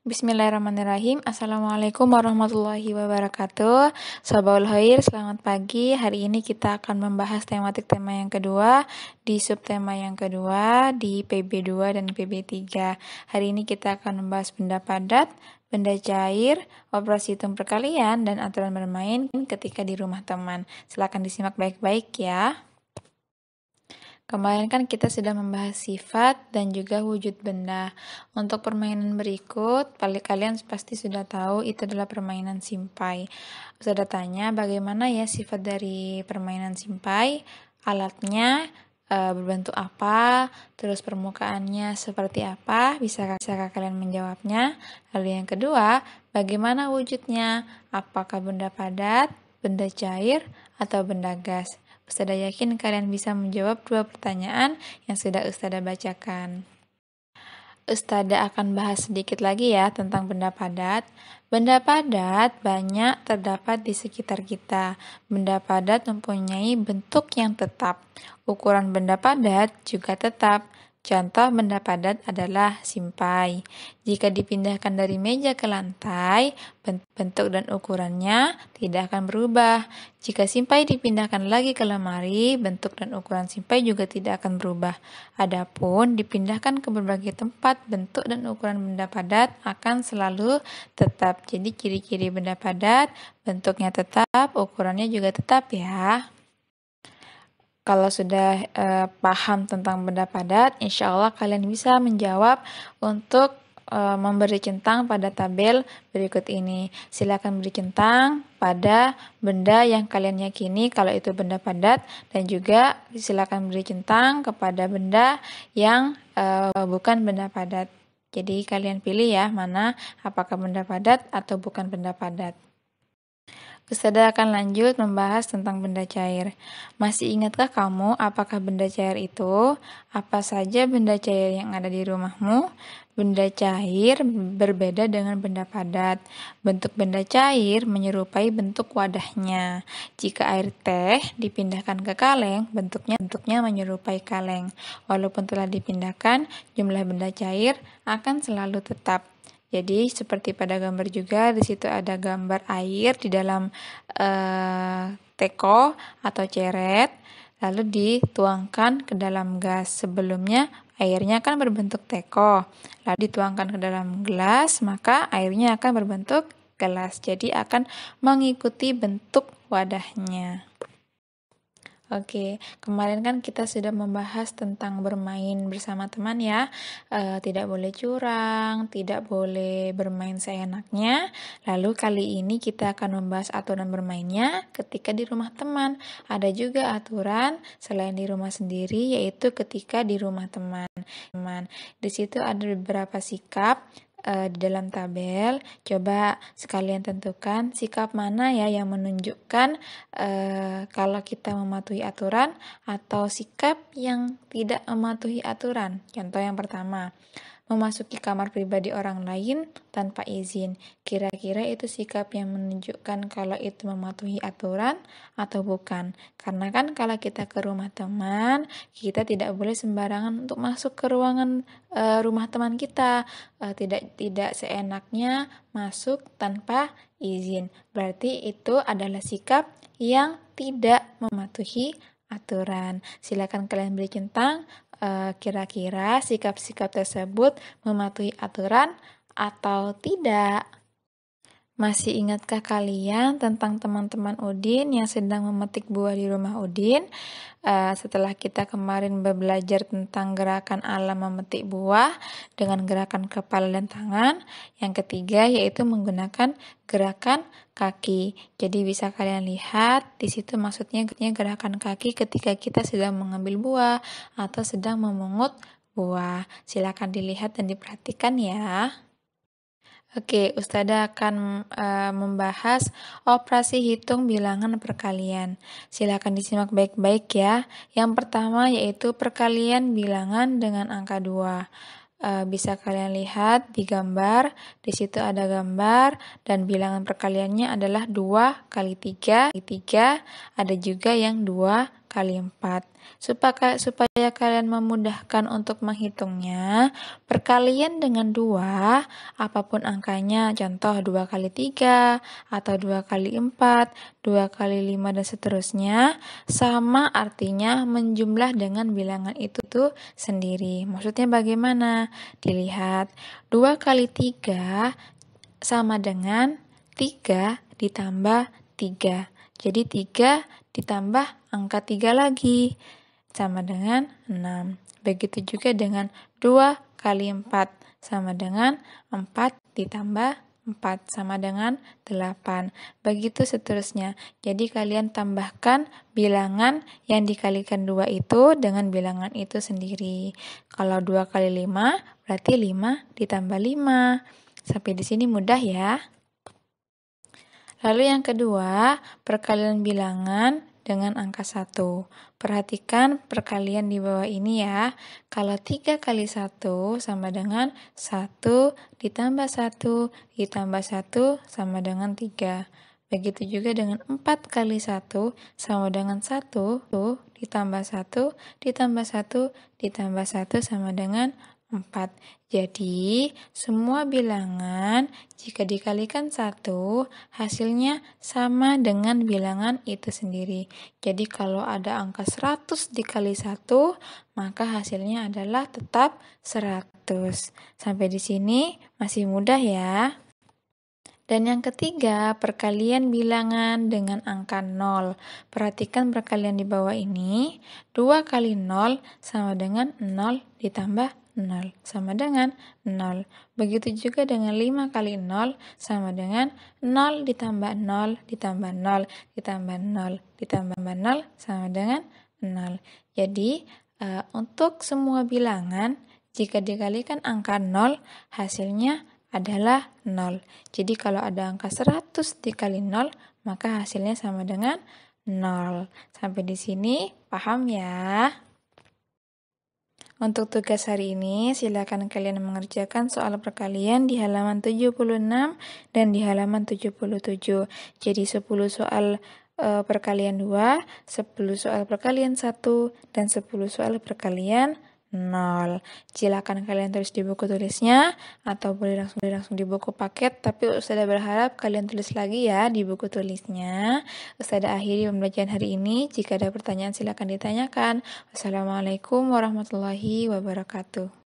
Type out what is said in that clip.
Bismillahirrahmanirrahim. Assalamualaikum warahmatullahi wabarakatuh. Sahabat Khair, selamat pagi. Hari ini kita akan membahas tematik tema yang kedua di subtema yang kedua di PB2 dan PB3. Hari ini kita akan membahas benda padat, benda cair, operasi hitung perkalian, dan aturan bermain ketika di rumah teman. Silakan disimak baik-baik ya. Kemarin kan kita sudah membahas sifat dan juga wujud benda. Untuk permainan berikut, kalian pasti sudah tahu itu adalah permainan simpai. Sudah tanya bagaimana ya sifat dari permainan simpai, alatnya berbentuk apa, terus permukaannya seperti apa, bisakah kalian menjawabnya? Lalu yang kedua, bagaimana wujudnya? Apakah benda padat, benda cair, atau benda gas? Ustazah yakin kalian bisa menjawab dua pertanyaan yang sudah Ustazah bacakan. Ustazah akan bahas sedikit lagi ya tentang benda padat. Benda padat banyak terdapat di sekitar kita. Benda padat mempunyai bentuk yang tetap. Ukuran benda padat juga tetap. Contoh benda padat adalah simpai. Jika dipindahkan dari meja ke lantai, bentuk dan ukurannya tidak akan berubah. Jika simpai dipindahkan lagi ke lemari, bentuk dan ukuran simpai juga tidak akan berubah. Adapun dipindahkan ke berbagai tempat, bentuk dan ukuran benda padat akan selalu tetap. Jadi ciri-ciri benda padat, bentuknya tetap, ukurannya juga tetap ya. Kalau sudah paham tentang benda padat, insya Allah kalian bisa menjawab untuk memberi centang pada tabel berikut ini. Silakan beri centang pada benda yang kalian yakini kalau itu benda padat, dan juga silakan beri centang kepada benda yang bukan benda padat. Jadi kalian pilih ya mana, apakah benda padat atau bukan benda padat. Ustazah akan lanjut membahas tentang benda cair. Masih ingatkah kamu apakah benda cair itu? Apa saja benda cair yang ada di rumahmu? Benda cair berbeda dengan benda padat. Bentuk benda cair menyerupai bentuk wadahnya. Jika air teh dipindahkan ke kaleng, bentuknya menyerupai kaleng. Walaupun telah dipindahkan, jumlah benda cair akan selalu tetap. Jadi seperti pada gambar juga, di situ ada gambar air di dalam teko atau ceret, lalu dituangkan ke dalam gas. Sebelumnya airnya kan berbentuk teko, lalu dituangkan ke dalam gelas, maka airnya akan berbentuk gelas. Jadi akan mengikuti bentuk wadahnya. Oke, kemarin kan kita sudah membahas tentang bermain bersama teman ya. Tidak boleh curang, tidak boleh bermain seenaknya. Lalu kali ini kita akan membahas aturan bermainnya ketika di rumah teman. Ada juga aturan selain di rumah sendiri, yaitu ketika di rumah teman. Di situ ada beberapa sikap di dalam tabel. Coba sekalian tentukan sikap mana ya yang menunjukkan kalau kita mematuhi aturan atau sikap yang tidak mematuhi aturan. Contoh yang pertama, memasuki kamar pribadi orang lain tanpa izin. Kira-kira itu sikap yang menunjukkan kalau itu mematuhi aturan atau bukan. Karena kan kalau kita ke rumah teman, kita tidak boleh sembarangan untuk masuk ke ruangan rumah teman kita. Tidak seenaknya masuk tanpa izin. Berarti itu adalah sikap yang tidak mematuhi aturan. Silakan kalian beri centang kira-kira sikap-sikap tersebut mematuhi aturan atau tidak. Masih ingatkah kalian tentang teman-teman Udin yang sedang memetik buah di rumah Udin? Setelah kita kemarin belajar tentang gerakan alam memetik buah dengan gerakan kepala dan tangan, yang ketiga yaitu menggunakan gerakan kaki. Jadi bisa kalian lihat di situ maksudnya gerakan kaki ketika kita sedang mengambil buah atau sedang memungut buah. Silakan dilihat dan diperhatikan ya. Oke, Ustazah akan membahas operasi hitung bilangan perkalian. Silakan disimak baik-baik ya. Yang pertama yaitu perkalian bilangan dengan angka 2. Bisa kalian lihat di gambar, di situ ada gambar dan bilangan perkaliannya adalah 2 kali 3, ada juga yang 2 kali 4. Supaya kalian memudahkan untuk menghitungnya, perkalian dengan 2, apapun angkanya, contoh 2 kali 3, atau 2 kali 4, 2 kali 5, dan seterusnya, sama artinya menjumlah dengan bilangan itu tuh sendiri. Maksudnya bagaimana? Dilihat, 2 kali 3 sama dengan 3 ditambah 3. Jadi 3 ditambah angka 3 lagi, sama dengan 6. Begitu juga dengan 2 kali 4, sama dengan 4 ditambah 4, sama dengan 8. Begitu seterusnya. Jadi kalian tambahkan bilangan yang dikalikan 2 itu dengan bilangan itu sendiri. Kalau 2 kali 5, berarti 5 ditambah 5. Sampai di sini mudah ya. Lalu yang kedua, perkalian bilangan dengan angka 1. Perhatikan perkalian di bawah ini ya. Kalau 3 kali 1 sama dengan 1 ditambah 1 ditambah 1 sama dengan 3. Begitu juga dengan 4 kali 1 sama dengan 1 ditambah 1 ditambah 1 ditambah 1 sama dengan 4. Jadi, semua bilangan jika dikalikan 1, hasilnya sama dengan bilangan itu sendiri. Jadi, kalau ada angka 100 dikali 1, maka hasilnya adalah tetap 100. Sampai di sini masih mudah ya. Dan yang ketiga, perkalian bilangan dengan angka 0. Perhatikan perkalian di bawah ini. 2 kali 0 sama dengan 0 ditambah 0, sama dengan 0. Begitu juga dengan 5 kali 0 sama dengan 0 ditambah 0 ditambah 0 ditambah 0 ditambah 0 sama dengan 0. Jadi, untuk semua bilangan, jika dikalikan angka 0, hasilnya adalah 0. Jadi kalau ada angka 100 dikali 0, maka hasilnya sama dengan 0. Sampai di sini paham ya? Untuk tugas hari ini, silakan kalian mengerjakan soal perkalian di halaman 76 dan di halaman 77. Jadi 10 soal perkalian 2, 10 soal perkalian 1, dan 10 soal perkalian 0. Silakan kalian tulis di buku tulisnya atau boleh langsung di buku paket, tapi Ustazah berharap kalian tulis lagi ya di buku tulisnya. Ustazah akhiri pembelajaran hari ini. Jika ada pertanyaan silakan ditanyakan. Wassalamualaikum warahmatullahi wabarakatuh.